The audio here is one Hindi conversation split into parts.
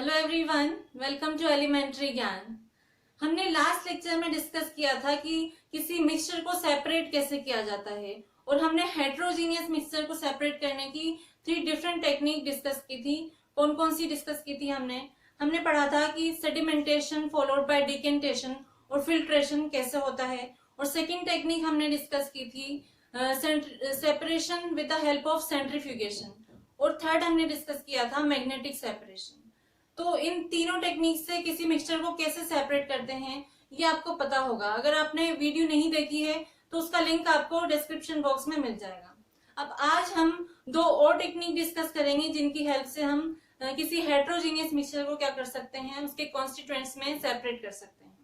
Hello everyone, welcome to elementary Gyan. हमने लास्ट लेक्चर में डिस्कस किया था कि किसी मिक्सचर को सेपरेट कैसे किया जाता है और हमने हेट्रोजीनियस मिक्सचर को सेपरेट करने की 3 डिफरेंट टेक्निक डिस्कस की थी। कौन कौन सी डिस्कस की थी हमने पढ़ा था कि सेडिमेंटेशन फॉलोड बाय डिकेंटेशन और फिल्ट्रेशन कैसे होता है। और सेकेंड टेक्निक हमने डिस्कस की थी separation with the help of centrifugation. और थर्ड हमने डिस्कस किया था मैग्नेटिक सेपरेशन। तो इन तीनों टेक्निक से किसी मिक्सचर को कैसे सेपरेट करते हैं ये आपको पता होगा। अगर आपने वीडियो नहीं देखी है तो उसका लिंक आपको डिस्क्रिप्शन बॉक्स में मिल जाएगा। अब आज हम 2 और टेक्निक डिस्कस करेंगे जिनकी हेल्प से हम किसी हेट्रोजीनियस मिक्सचर को क्या कर सकते हैं, उसके कॉन्स्टिट्यूएंट्स में सेपरेट कर सकते हैं।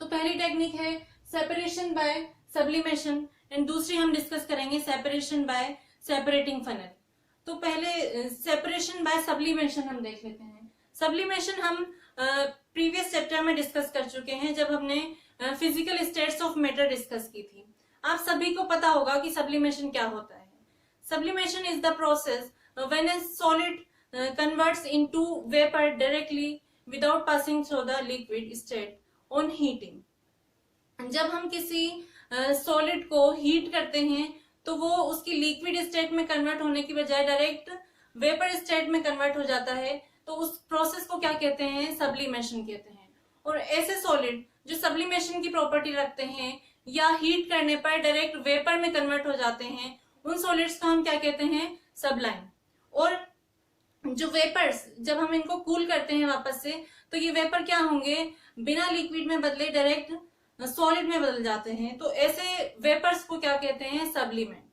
तो पहली टेक्निक है सेपरेशन बाय सब्लिमेशन एंड दूसरी हम डिस्कस करेंगे सेपरेशन बाय सेपरेटिंग फनल। तो पहले सेपरेशन बाय सब्लिमेशन हम देख लेते हैं। सब्लिमेशन हम प्रीवियस चैप्टर में डिस्कस कर चुके हैं जब हमने physical states of matter discuss की थी। आप सभी को पता होगा कि सब्लिमेशन क्या होता है। Sublimation is the process when A solid converts into vapour directly without passing through the liquid state on heating. जब हम किसी सॉलिड को हीट करते हैं तो वो उसकी लिक्विड स्टेट में कन्वर्ट होने की बजाय डायरेक्ट वेपर स्टेट में कन्वर्ट हो जाता है। तो उस प्रोसेस को क्या कहते हैं, सब्लिमेशन कहते हैं। और ऐसे सॉलिड जो सब्लिमेशन की प्रॉपर्टी रखते हैं या हीट करने पर डायरेक्ट वेपर में कन्वर्ट हो जाते हैं, उन सॉलिड्स को हम क्या कहते हैं, सबलाइम। और जो वेपर्स जब हम इनको कूल करते हैं वापस से, तो ये वेपर क्या होंगे, बिना लिक्विड में बदले डायरेक्ट सॉलिड में बदल जाते हैं। तो ऐसे वेपर्स को क्या कहते हैं, सब्लिमेंट।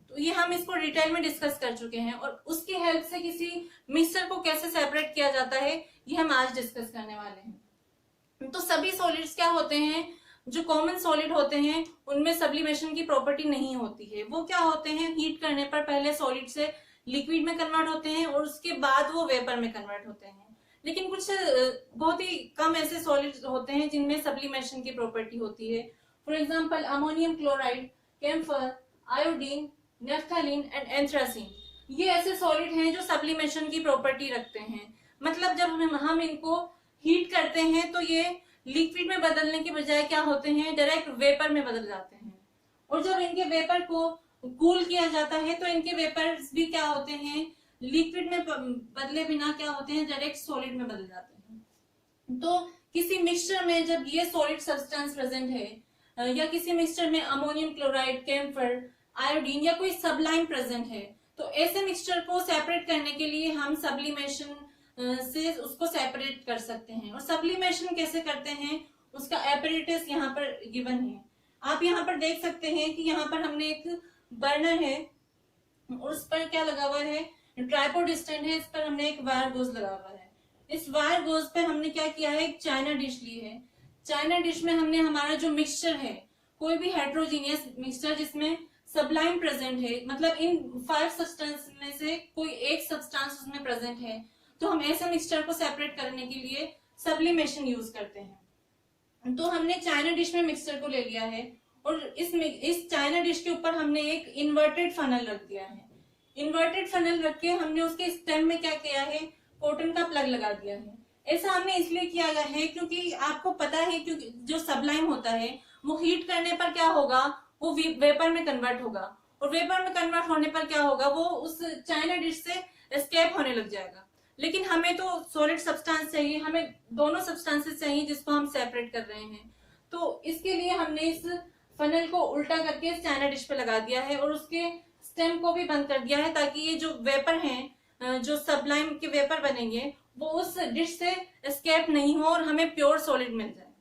तो ये हम इसको डिटेल में डिस्कस कर चुके हैं। और उसकी हेल्प से किसी मिक्सचर को कैसे सेपरेट किया जाता है ये हम आज डिस्कस करने वाले हैं। तो सभी सॉलिड्स क्या होते हैं, जो कॉमन सॉलिड होते हैं उनमें सब्लिमेशन की प्रॉपर्टी नहीं होती है। वो क्या होते हैं, हीट करने पर पहले सॉलिड से लिक्विड में कन्वर्ट होते हैं और उसके बाद वो वेपर में कन्वर्ट होते हैं। लेकिन कुछ बहुत ही कम ऐसे सॉलिड्स होते हैं जिनमें सब्लिमेशन की प्रॉपर्टी होती है। For example ammonium chloride, camphor, iodine, naphthalene and anthracene, ये ऐसे सॉलिड हैं जो सब्लिमेशन की प्रॉपर्टी रखते हैं। मतलब जब हम इनको हीट करते हैं तो ये लिक्विड में बदलने के बजाय क्या होते हैं, डायरेक्ट वेपर में बदल जाते हैं। और जब इनके वेपर को कूल किया जाता है तो इनके वेपर्स भी क्या होते हैं, लिक्विड में बदले बिना क्या होते हैं, डायरेक्ट सॉलिड में बदल जाते हैं। तो किसी मिक्सचर में जब ये सॉलिड सब्सटेंस प्रेजेंट है या किसी मिक्सचर में अमोनियम क्लोराइड, कैम्फर, आयोडीन या कोई सबलाइम प्रेजेंट है, तो ऐसे मिक्सचर को सेपरेट करने के लिए हम सब्लिमेशन से उसको सेपरेट कर सकते हैं। और सब्लिमेशन कैसे करते हैं उसका एपरेटस यहाँ पर गिवन है। आप यहाँ पर देख सकते हैं कि यहाँ पर हमने एक बर्नर है और उस पर क्या लगा हुआ है, ट्राइपॉड स्टैंड है, इस पर हमने एक वायर गोज लगा हुआ है। इस वायर गोज पर हमने क्या किया है, एक चाइना डिश ली है। चाइना डिश में हमने हमारा जो मिक्सचर है, कोई भी हेट्रोजीनियस मिक्सचर जिसमें सबलाइम प्रेजेंट है, मतलब इन 5 सब्सटेंस में से कोई एक सब्सटेंस उसमें प्रेजेंट है, तो हम ऐसे मिक्सचर को सेपरेट करने के लिए सब्लिमेशन यूज करते हैं। तो हमने चाइना डिश में मिक्सचर को ले लिया है और इस चाइना डिश के ऊपर हमने एक इन्वर्टेड फनल रख दिया है। इन्वर्टेड फनल रख के हमने उसके स्टेम में क्या किया है, कॉटन का प्लग लगा दिया है। ऐसा हमने इसलिए किया गया है क्योंकि आपको पता है क्योंकि जो सबलाइम होता है वो हीट करने पर क्या होगा, वो वेपर में कन्वर्ट होगा। और वेपर में कन्वर्ट होने पर क्या होगा, वो उस चाइना डिश से एस्केप होने लग जाएगा। लेकिन हमें तो सॉलिड सब्सटेंस चाहिए, हमें दोनों सब्सटेंसेस चाहिए जिसको हम सेपरेट कर रहे हैं। तो इसके लिए हमने इस फनल को उल्टा करके इस चाइना डिश पे लगा दिया है और उसके स्टेम को भी बंद कर दिया है ताकि ये जो वेपर हैं, जो सबलाइम के वेपर बनेंगे, वो उस डिश से एस्केप नहीं हो और हमें प्योर सॉलिड मिल जाए।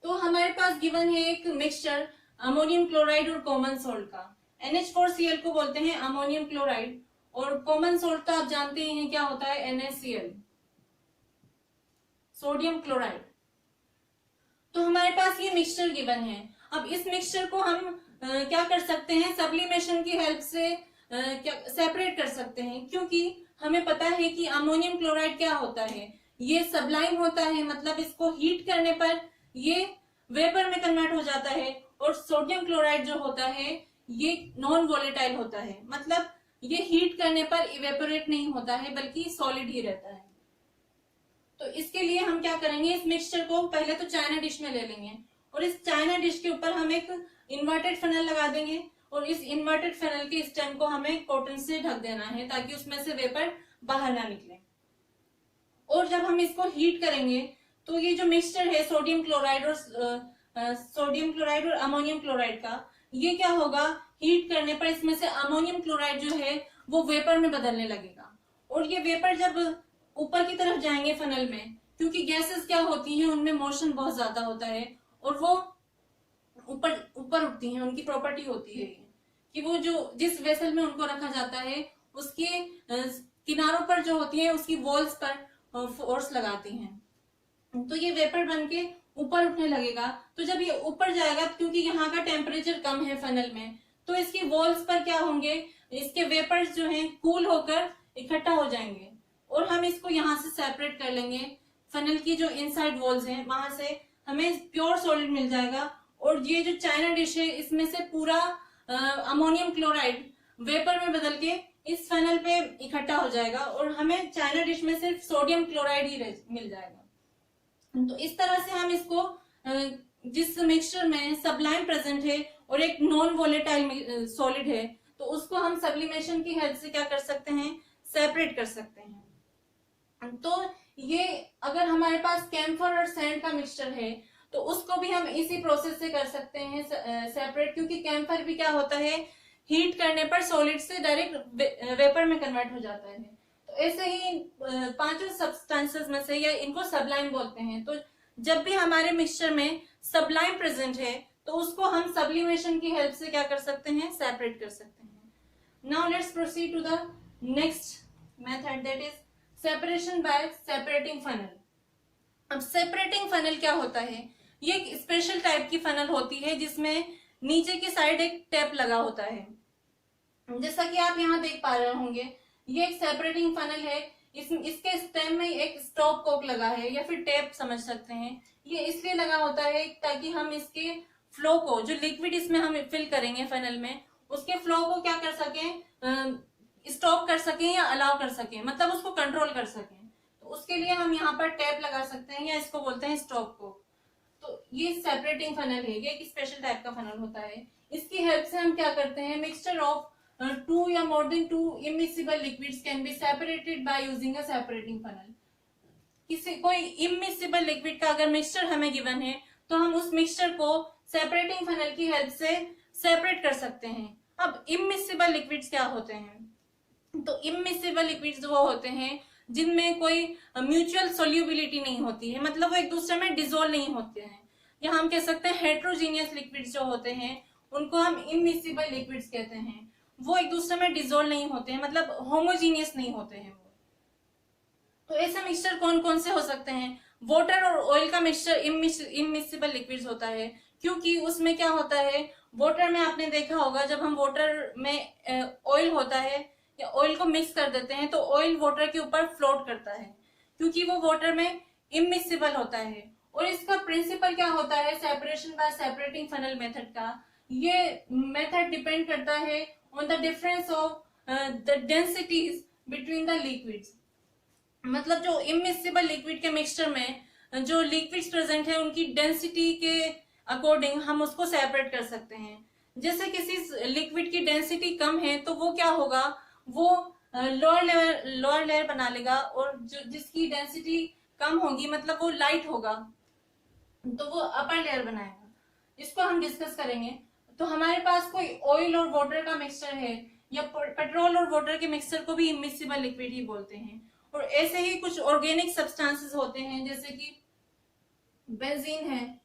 तो हमारे पास गिवन है एक मिक्सचर अमोनियम क्लोराइड और कॉमन सोल्ट का। NH4Cl को बोलते हैं अमोनियम क्लोराइड और कॉमन सोल्ट तो आप जानते ही हैं क्या होता है, NaCl, सोडियम क्लोराइड। तो हमारे पास ये मिक्सचर गिवन है। अब इस मिक्सचर को हम क्या कर सकते हैं, सब्लिमेशन की हेल्प से क्या सेपरेट कर सकते हैं। क्योंकि हमें पता है कि अमोनियम क्लोराइड क्या होता है, ये सबलाइम होता है, मतलब इसको हीट करने पर ये वेपर में कन्वर्ट हो जाता है। और सोडियम क्लोराइड जो होता है ये नॉन वोलेटाइल होता है, मतलब ये हीट करने पर इवेपोरेट नहीं होता है बल्कि सॉलिड ही रहता है। तो इसके लिए हम क्या करेंगे, इस मिक्सचर को पहले तो चाइना डिश में ले लेंगे और इस चाइना डिश के ऊपर हम एक इन्वर्टेड फनल लगा देंगे और इस इन्वर्टेड फनल के स्टेम को हमें कॉटन से ढक देना है ताकि उसमें से वेपर बाहर ना निकले। और जब हम इसको हीट करेंगे तो ये जो मिक्सचर है सोडियम क्लोराइड और अमोनियम क्लोराइड का, ये क्या होगा, हीट करने पर इसमें से अमोनियम क्लोराइड जो है वो वेपर में बदलने लगेगा। और ये वेपर जब ऊपर की तरफ जाएंगे फनल में, क्योंकि गैसेस क्या होती हैं उनमें मोशन बहुत ज्यादा होता है और वो ऊपर ऊपर उठती हैं, उनकी प्रॉपर्टी होती है कि वो जो जिस वेसल में उनको रखा जाता है उसके किनारों पर जो होती है उसकी वॉल्स पर फोर्स लगाती हैं, तो ये वेपर बन के ऊपर उठने लगेगा। तो जब ये ऊपर जाएगा, क्योंकि यहाँ का टेम्परेचर कम है फनल में, तो इसकी वॉल्स पर क्या होंगे, इसके वेपर्स जो हैं कूल होकर इकट्ठा हो जाएंगे और हम इसको यहाँ से सेपरेट कर लेंगे। फनल की जो इनसाइड वॉल्स हैं वहां से हमें प्योर सॉलिड मिल जाएगा और ये जो चाइना डिश है इसमें से पूरा अमोनियम क्लोराइड वेपर में बदल के इस फनल पे इकट्ठा हो जाएगा और हमें चाइना डिश में सिर्फ सोडियम क्लोराइड ही मिल जाएगा। तो इस तरह से हम इसको जिस मिक्सचर में सब्लाइम प्रेजेंट है और एक नॉन वोलेटाइल सॉलिड है, तो उसको हम सब्लिमेशन की हेल्प से क्या कर सकते हैं, सेपरेट कर सकते हैं। तो ये अगर हमारे पास कैम्फर और सैंड का मिक्सचर है तो उसको भी हम इसी प्रोसेस से कर सकते हैं सेपरेट, क्योंकि कैम्फर भी क्या होता है, हीट करने पर सॉलिड से डायरेक्ट वेपर में कन्वर्ट हो जाता है। तो ऐसे ही पांचों सब्सटेंसेस में से, या इनको सबलाइम बोलते हैं, तो जब भी हमारे मिक्सचर में सबलाइम प्रेजेंट है तो उसको हम सब्लिमेशन की हेल्प से क्या कर सकते हैं, सेपरेट कर सकते हैं। Now let's proceed to the next method, that is separation by separating funnel. अब सेपरेटिंग फनल क्या होता है, ये एक स्पेशल टाइप की फनल होती है जिसमें नीचे की साइड एक टैप लगा होता है। जैसा कि आप यहाँ देख पा रहे होंगे, ये एक सेपरेटिंग फनल है। इसके स्टेम में एक स्टॉप कॉक लगा है या फिर टैप समझ सकते हैं। ये इसलिए लगा होता है ताकि हम इसके फ्लो को, जो लिक्विड इसमें हम फिल करेंगे फनल में, उसके फ्लो को क्या कर सकें, स्टॉप कर सकें या अलाउ कर सकें, मतलब उसको कंट्रोल कर सकें। तो उसके लिए हम यहाँ पर टैप लगा सकते हैं या इसको बोलते हैं स्टॉप को। तो ये सेपरेटिंग फनल है, ये एक स्पेशल टाइप का फनल होता है। इसकी हेल्प से हम क्या करते हैं, मिक्सचर ऑफ 2 या more than 2 immiscible liquids can be separated by using a separating funnel। किसी कोई इमिसिबल लिक्विड का अगर मिक्सचर हमें गिवन है तो हम उस मिक्सचर को सेपरेटिंग फनल की हेल्प से सेपरेट कर सकते हैं। अब इमिसिबल लिक्विड्स क्या होते हैं, तो इमिसिबल लिक्विड्स वो होते हैं जिनमें कोई म्यूचुअल सोल्यूबिलिटी नहीं होती है, मतलब वो एक दूसरे में डिसोल्व नहीं होते हैं, या हम कह सकते हैं हेट्रोजीनियस लिक्विड्स जो होते हैं उनको हम इमिसिबल लिक्विड्स कहते हैं। वो एक दूसरे में डिसोल्व नहीं होते हैं, मतलब होमोजीनियस नहीं होते हैं वो। तो ऐसे मिक्सचर कौन कौन से हो सकते हैं, वाटर और ऑयल का मिक्सचर इमिसिबल लिक्विड्स होता है, क्योंकि उसमें क्या होता है, वाटर में आपने देखा होगा जब हम वाटर में ऑयल होता है या ऑयल को मिक्स कर देते हैं तो ऑयल वाटर के ऊपर फ्लोट करता है, क्योंकि वो वाटर में इमिसिबल होता है। और इसका प्रिंसिपल क्या होता है, separation by separating funnel method का, ये मेथड डिपेंड करता है on the difference of the densities between the liquids. मतलब जो इमिसिबल लिक्विड के मिक्सचर में जो लिक्विड्स प्रेजेंट है उनकी डेंसिटी के अकॉर्डिंग हम उसको सेपरेट कर सकते हैं। जैसे किसी लिक्विड की डेंसिटी कम है तो वो क्या होगा, वो लोअर लेयर बना लेगा, और जो जिसकी डेंसिटी कम होगी मतलब वो लाइट होगा तो वो अपर लेयर बनाएगा। इसको हम डिस्कस करेंगे। तो हमारे पास कोई ऑयल और वाटर का मिक्सचर है या पेट्रोल और वाटर के मिक्सचर को भी इमिसिबल लिक्विड ही बोलते हैं। और ऐसे ही कुछ ऑर्गेनिक सब्सटेंसेस होते हैं जैसे कि बेंजीन है,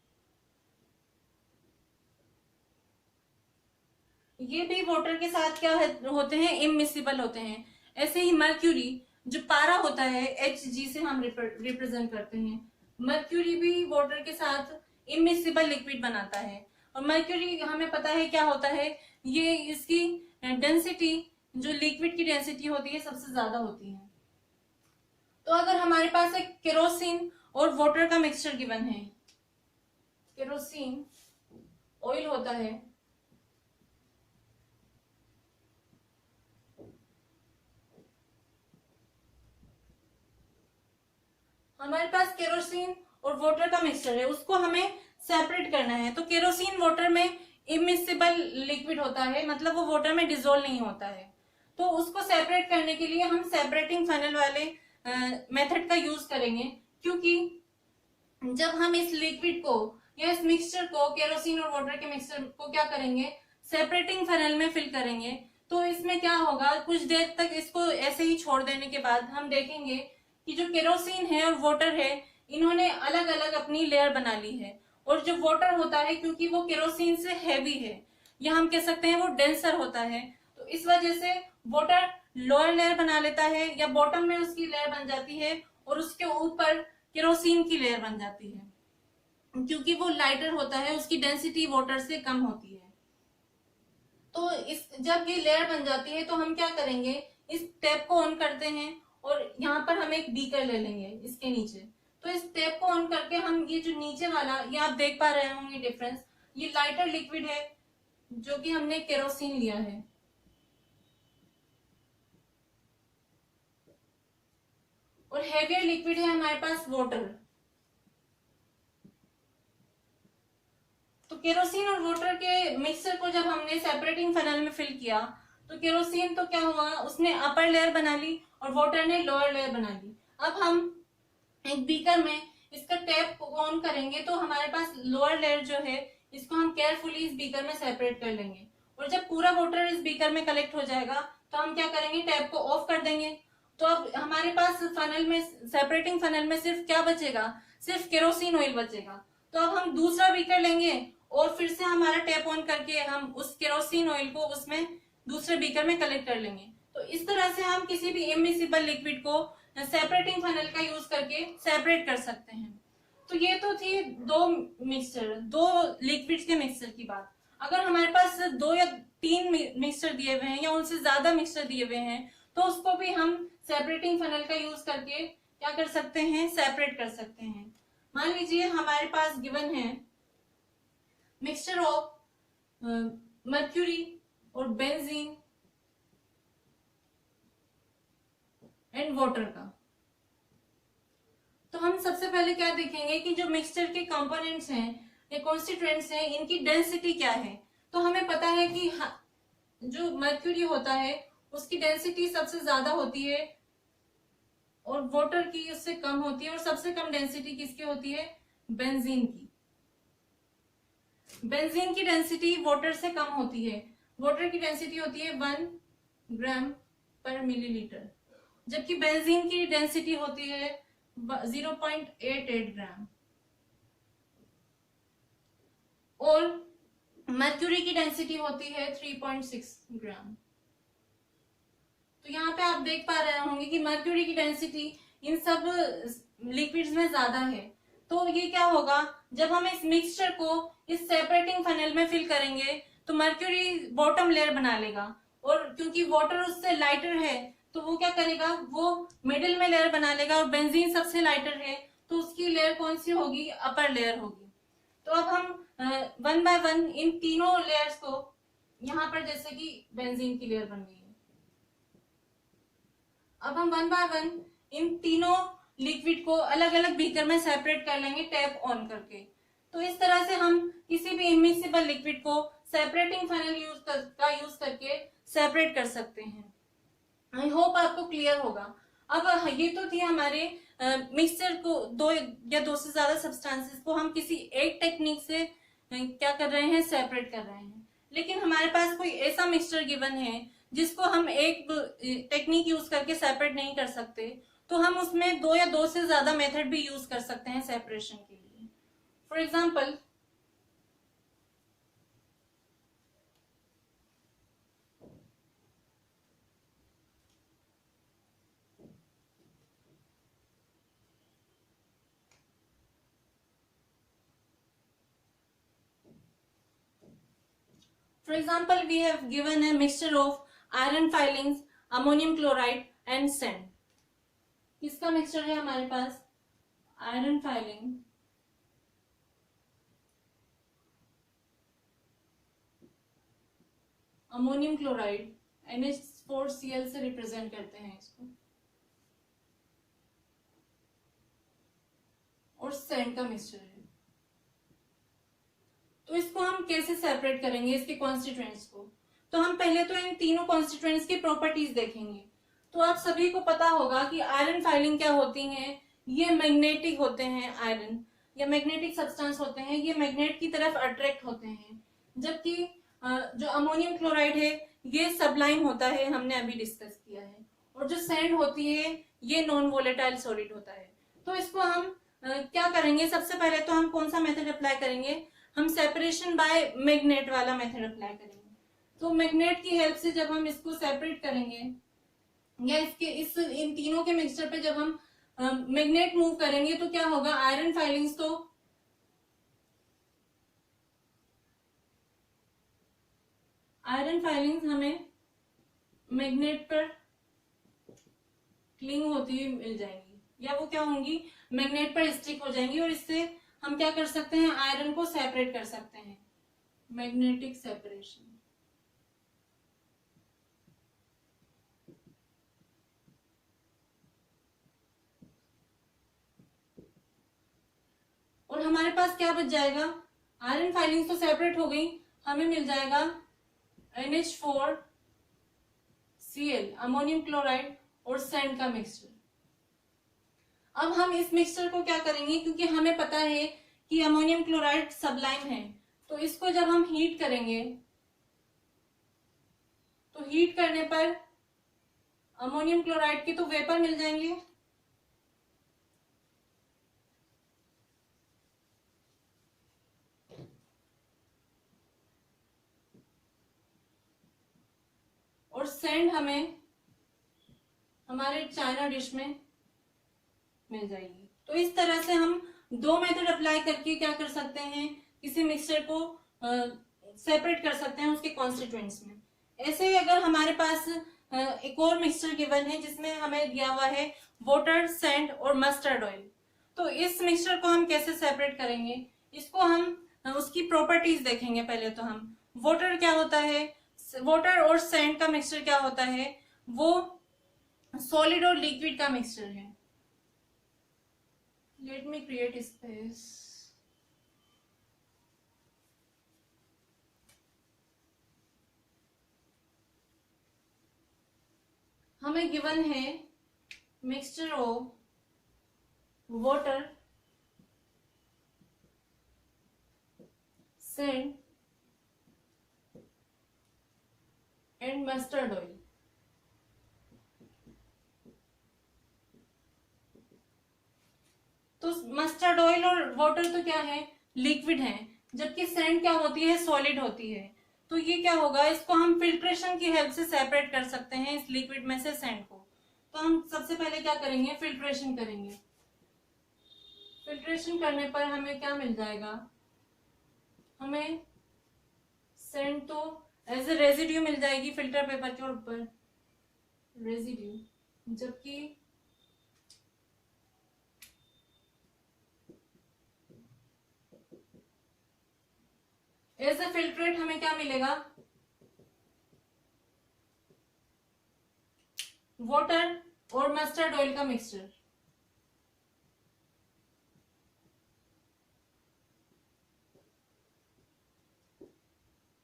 ये भी वाटर के साथ क्या होते हैं, इमिसिबल होते हैं। ऐसे ही मर्क्यूरी जो पारा होता है Hg से हम रिप्रेजेंट करते हैं, मर्क्यूरी भी वाटर के साथ इमिसिबल लिक्विड बनाता है। और मर्क्यूरी हमें पता है क्या होता है, ये इसकी डेंसिटी जो लिक्विड की डेंसिटी होती है सबसे ज्यादा होती है। तो अगर हमारे पास एक केरोसिन और वाटर का मिक्सचर गिवन है, केरोसिन ऑयल होता है हमारे पास केरोसिन और वाटर का मिक्सचर है, उसको हमें सेपरेट करना है। तो केरोसिन वाटर में इमिसिबल लिक्विड होता है, मतलब वो वाटर में डिजोल्व नहीं होता है। तो उसको सेपरेट करने के लिए हम सेपरेटिंग फनल वाले मेथड का यूज करेंगे, क्योंकि जब हम इस लिक्विड को या इस मिक्सचर को, केरोसिन और वाटर के मिक्सचर को क्या करेंगे, सेपरेटिंग फनल में फिल करेंगे, तो इसमें क्या होगा, कुछ देर तक इसको ऐसे ही छोड़ देने के बाद हम देखेंगे कि जो केरोसिन है और वाटर है, इन्होंने अलग अलग अपनी लेयर बना ली है। और जो वाटर होता है, क्योंकि वो केरोसिन से हैवी है, या हम कह सकते हैं वो डेंसर होता है, तो इस वजह से वाटर लोअर लेयर बना लेता है, या बॉटम में उसकी लेयर बन जाती है और उसके ऊपर केरोसिन की लेयर बन जाती है। क्योंकि वो लाइटर होता है, उसकी डेंसिटी वाटर से कम होती है। तो इस जब ये लेयर बन जाती है तो हम क्या करेंगे, इस टैप को ऑन करते हैं और यहाँ पर हम एक बीकर ले लेंगे इसके नीचे। तो इस टैप को ऑन करके हम ये जो नीचे वाला, ये आप देख पा रहे होंगे डिफरेंस, ये लाइटर लिक्विड है जो कि हमने केरोसिन लिया है, और हेवियर लिक्विड है हमारे पास वाटर। तो केरोसिन और वाटर के मिक्सचर को जब हमने सेपरेटिंग फनल में फिल किया, तो केरोसिन तो क्या हुआ, उसने अपर लेयर बना ली और वाटर ने लोअर लेयर बना ली। अब हम एक बीकर में इसका टैप को ऑन करेंगे तो हमारे पास लोअर लेयर जो है, इसको हम केयरफुली इस बीकर में सेपरेट कर लेंगे। और जब पूरा वाटर इस बीकर में कलेक्ट हो जाएगा तो हम क्या करेंगे, टैप को ऑफ कर देंगे। तो अब हमारे पास फनल में, सेपरेटिंग फनल में सिर्फ क्या बचेगा, सिर्फ केरोसिन ऑयल बचेगा। तो अब हम दूसरा बीकर लेंगे और फिर से हमारा टैप ऑन करके हम उस केरोसिन ऑयल को उसमें दूसरे बीकर में कलेक्ट कर लेंगे। तो इस तरह से हम किसी भी इमिसिबल लिक्विड को सेपरेटिंग फनल का यूज करके सेपरेट कर सकते हैं। तो ये तो थी दो मिक्सचर, दो लिक्विड्स के मिक्सचर की बात। अगर हमारे पास 2 या 3 मिक्सचर दिए हुए हैं या उनसे ज्यादा मिक्सचर दिए हुए हैं, तो उसको भी हम सेपरेटिंग फनल का यूज करके क्या कर सकते हैं, सेपरेट कर सकते हैं। मान लीजिए हमारे पास गिवन है मिक्सचर ऑफ मर्क्यूरी और बेंजीन एंड वाटर का। तो हम सबसे पहले क्या देखेंगे कि जो मिक्सचर के कंपोनेंट्स हैं या कॉन्स्टिट्यूएंट्स हैं, इनकी डेंसिटी क्या है। तो हमें पता है कि जो मर्क्यूरी होता है उसकी डेंसिटी सबसे ज्यादा होती है और वाटर की उससे कम होती है, और सबसे कम डेंसिटी किसकी होती है, बेंजीन की। बेंजीन की डेंसिटी वाटर से कम होती है, वाटर की डेंसिटी होती है 1 ग्राम पर मिलीलीटर, जबकि बेंजीन की डेंसिटी होती है 0.88 ग्राम, और मर्क्यूरी की डेंसिटी होती है 3.6 ग्राम। तो यहाँ पे आप देख पा रहे होंगे कि मर्क्यूरी की डेंसिटी इन सब लिक्विड्स में ज्यादा है। तो ये क्या होगा, जब हम इस मिक्सचर को इस सेपरेटिंग फनल में फिल करेंगे तो मर्क्यूरी बॉटम लेयर बना लेगा, और क्योंकि वाटर उससे लाइटर है तो वो क्या करेगा, वो मिडिल में लेयर बना लेगा, और बेंजीन सबसे लाइटर है तो उसकी लेयर कौन सी होगी, अपर लेयर होगी। तो अब हम 1 बाय 1 इन तीनों लेयर्स को, यहाँ पर जैसे कि बेंजीन की लेयर बन गई है, अब हम 1 बाय 1 इन तीनों लिक्विड को अलग अलग बीकर में सेपरेट कर लेंगे टैप ऑन करके। तो इस तरह से हम किसी भी इमिसिबल लिक्विड को सेपरेटिंग फनल का यूज करके सेपरेट कर सकते हैं। आई होप आपको क्लियर होगा। अब ये तो थी हमारे मिक्सचर को, 2 या 2 से ज्यादा सब्सटेंसेस को हम किसी एक टेक्निक से क्या कर रहे हैं, सेपरेट कर रहे हैं। लेकिन हमारे पास कोई ऐसा मिक्सचर गिवन है जिसको हम एक टेक्निक यूज करके सेपरेट नहीं कर सकते, तो हम उसमें 2 या 2 से ज्यादा मेथड भी यूज कर सकते हैं सेपरेशन के लिए। For example, For example, we have given a mixture of iron filings, ammonium chloride and sand. किसका मिक्सचर है हमारे पास, iron filing, ammonium chloride, NH4Cl से रिप्रेजेंट करते हैं इसको, और सैंड का मिक्सचर है। तो इसको हम कैसे सेपरेट करेंगे इसके कॉन्स्टिट्यूएंट्स को? तो हम पहले तो इन तीनों कॉन्स्टिट्यूएंट्स की प्रॉपर्टीज देखेंगे। तो आप सभी को पता होगा कि आयरन फाइलिंग क्या होती है, ये मैग्नेटिक होते हैं, आयरन या मैग्नेटिक सब्सटेंस होते हैं, ये मैग्नेट की तरफ अट्रैक्ट होते हैं। जबकि जो अमोनियम क्लोराइड है ये सबलाइन होता है, हमने अभी डिस्कस किया है। और जो सैंड होती है ये नॉन वोलेटाइल सॉलिड होता है। तो इसको हम क्या करेंगे, सबसे पहले तो हम कौन सा मेथड अप्लाई करेंगे, हम सेपरेशन बाय मैग्नेट वाला मेथड अप्लाई करेंगे। तो मैग्नेट की हेल्प से जब हम इसको सेपरेट करेंगे या इन तीनों के मिक्सचर पे जब हम मैग्नेट मूव करेंगे तो क्या होगा, आयरन फाइलिंग्स हमें मैग्नेट पर क्लिंग होती हुई मिल जाएंगी या वो क्या होंगी, मैग्नेट पर स्टिक हो जाएंगी। और इससे हम क्या कर सकते हैं, आयरन को सेपरेट कर सकते हैं, मैग्नेटिक सेपरेशन। और हमारे पास क्या बच जाएगा, आयरन फाइलिंग्स तो सेपरेट हो गई, हमें मिल जाएगा NH4Cl अमोनियम क्लोराइड और सैंड का मिक्सचर। अब हम इस मिक्सचर को क्या करेंगे, क्योंकि हमें पता है कि अमोनियम क्लोराइड सबलाइन है, तो इसको जब हम हीट करेंगे तो हीट करने पर अमोनियम क्लोराइड के तो वेपर मिल जाएंगे और सैंड हमें हमारे चाइना डिश में मिल जाएगी। तो इस तरह से हम दो मेथड अप्लाई करके क्या कर सकते हैं, किसी मिक्सचर को सेपरेट कर सकते हैं उसके कॉन्स्टिट्यूएंट्स में। ऐसे ही अगर हमारे पास एक और मिक्सचर गिवन है जिसमें हमें दिया हुआ है वाटर, सैंड और मस्टर्ड ऑयल, तो इस मिक्सचर को हम कैसे सेपरेट करेंगे, इसको हम उसकी प्रॉपर्टीज देखेंगे। पहले तो हम वाटर क्या होता है, वाटर और सैंड का मिक्सचर क्या होता है, वो सॉलिड और लिक्विड का मिक्सचर है। Let me create space. हमें गिवन है mixture of water, sand and mustard oil. तो मस्टर्ड ऑयल और वाटर तो क्या है, लिक्विड है, जबकि सैंड क्या होती है, सॉलिड होती है। तो ये क्या होगा, इसको हम फिल्ट्रेशन की हेल्प से सेपरेट कर सकते हैं इस लिक्विड में से सैंड को। तो हम सबसे पहले क्या करेंगे, फिल्ट्रेशन करेंगे। फिल्ट्रेशन करने पर हमें क्या मिल जाएगा, हमें सैंड तो एज ए रेजिड्यू मिल जाएगी फिल्टर पेपर के ऊपर, रेजिड्यू, जबकि एज ए फिल्ट्रेट हमें क्या मिलेगा, वाटर और मस्टर्ड ऑयल का मिक्सचर।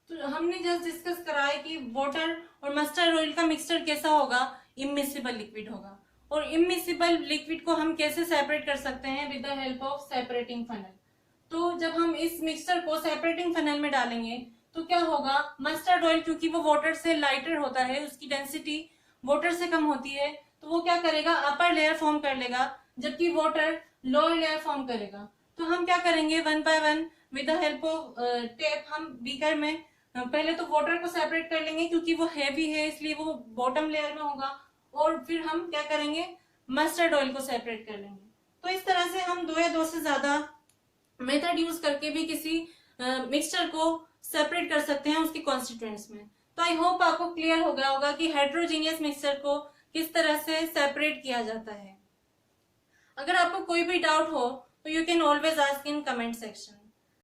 तो हमने जस्ट डिस्कस करा है कि वाटर और मस्टर्ड ऑयल का मिक्सचर कैसा होगा, इमिसिबल लिक्विड होगा। और इमिसिबल लिक्विड को हम कैसे सेपरेट कर सकते हैं, with the help of separating funnel. तो जब हम इस मिक्सचर को सेपरेटिंग फनल में डालेंगे तो क्या होगा, मस्टर्ड ऑयल क्योंकि वो वाटर से लाइटर होता है, उसकी डेंसिटी वाटर से कम होती है, तो वो क्या करेगा, अपर लेयर फॉर्म कर लेगा, जबकि वाटर लोअर लेयर फॉर्म करेगा। तो हम क्या करेंगे, one by one with the help of tape हम बीकर में पहले तो वाटर को सेपरेट कर लेंगे क्योंकि वो हैवी है इसलिए वो बॉटम लेयर में होगा, और फिर हम क्या करेंगे, मस्टर्ड ऑयल को सेपरेट कर लेंगे। तो इस तरह से हम दो या दो से ज्यादा मेथड यूज करके भी किसी मिक्सचर को सेपरेट कर सकते हैं उसके कॉन्स्टिट्यूएंट्स में। तो आई होप आपको क्लियर हो गया होगा कि हेट्रोजीनियस मिक्सचर को किस तरह से सेपरेट किया जाता है। अगर आपको कोई भी डाउट हो तो you can always ask in comment section.